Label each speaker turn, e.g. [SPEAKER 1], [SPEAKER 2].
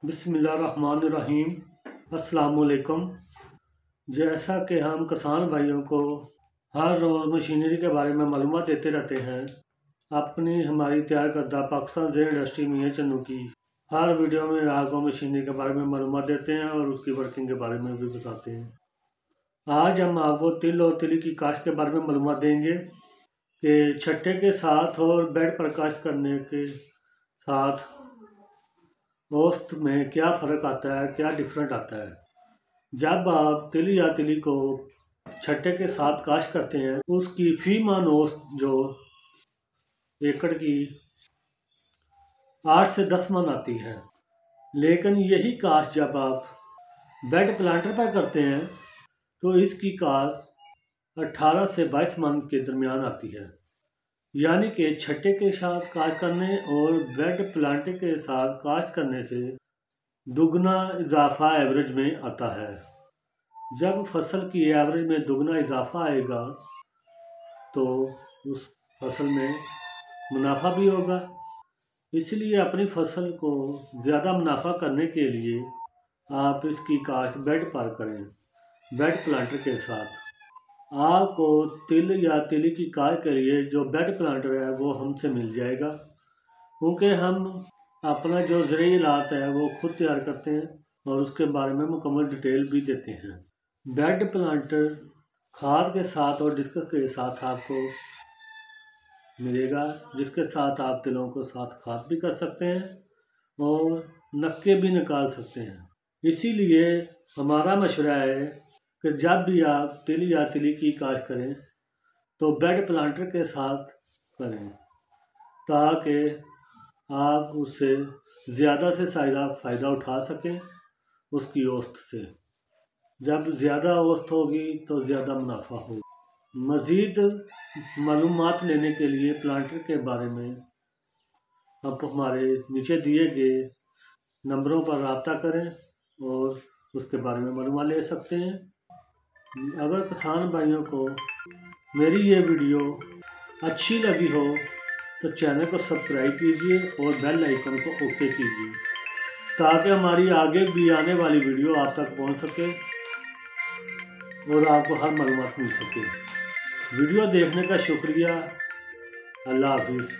[SPEAKER 1] बिस्मिल्लाहिर्रहमानिर्रहीम। अस्सलाम वालेकुम। जैसा कि हम किसान भाइयों को हर रोज़ मशीनरी के बारे में मालूमात देते रहते हैं, अपनी हमारी तैयार करदा पाकिस्तान ज़ेर इंडस्ट्री मियां चन्नू की हर वीडियो में आपको मशीनरी के बारे में मालूमात देते हैं और उसकी वर्किंग के बारे में भी बताते हैं। आज हम आपको तिल और तिली की काश्त के बारे में मालूमात देंगे कि छट्टे के साथ और बेड पर काश्त करने के साथ औसत में क्या फ़र्क आता है, क्या डिफरेंट आता है। जब आप तिल या तिली को छट्टे के साथ काश्त करते हैं, उसकी फी मान औसत जो एकड़ की 8 से 10 मन आती है। लेकिन यही काश्त जब आप बेड प्लांटर पर करते हैं तो इसकी काश्त 18 से 22 मन के दरमियान आती है। यानी कि छट्टे के साथ काश्त करने और बेड प्लांटर के साथ काश्त करने से दुगना इजाफा एवरेज में आता है। जब फसल की एवरेज में दुगना इजाफा आएगा तो उस फसल में मुनाफा भी होगा। इसलिए अपनी फसल को ज़्यादा मुनाफा करने के लिए आप इसकी काश्त बेड पर करें, बेड प्लांटर के साथ। आपको तिल या तिली की काश्त के लिए जो बेड प्लांटर है वो हमसे मिल जाएगा, क्योंकि हम अपना जो ज़रूरी इलात है वो खुद तैयार करते हैं और उसके बारे में मुकम्मल डिटेल भी देते हैं। बेड प्लांटर खाद के साथ और डिस्कस के साथ आपको मिलेगा, जिसके साथ आप तिलों को साथ खाद भी कर सकते हैं और नक्के भी निकाल सकते हैं। इसीलिए हमारा मशवरा है कि जब भी आप तिल या तिली की काश्त करें तो बेड प्लांटर के साथ करें, ताकि आप उससे ज़्यादा से ज़्यादा फ़ायदा उठा सकें उसकी औसत से। जब ज़्यादा औसत होगी तो ज़्यादा मुनाफा होगा। मज़ीद मालूमात लेने के लिए प्लांटर के बारे में आप हमारे नीचे दिए गए नंबरों पर रब्ता करें और उसके बारे में मालूमात ले सकते हैं। अगर किसान भाइयों को मेरी ये वीडियो अच्छी लगी हो तो चैनल को सब्सक्राइब कीजिए और बेल आइकन को ओके कीजिए, ताकि हमारी आगे भी आने वाली वीडियो आप तक पहुंच सके और आपको हर मालूमात मिल सके। वीडियो देखने का शुक्रिया। अल्लाह हाफिज़।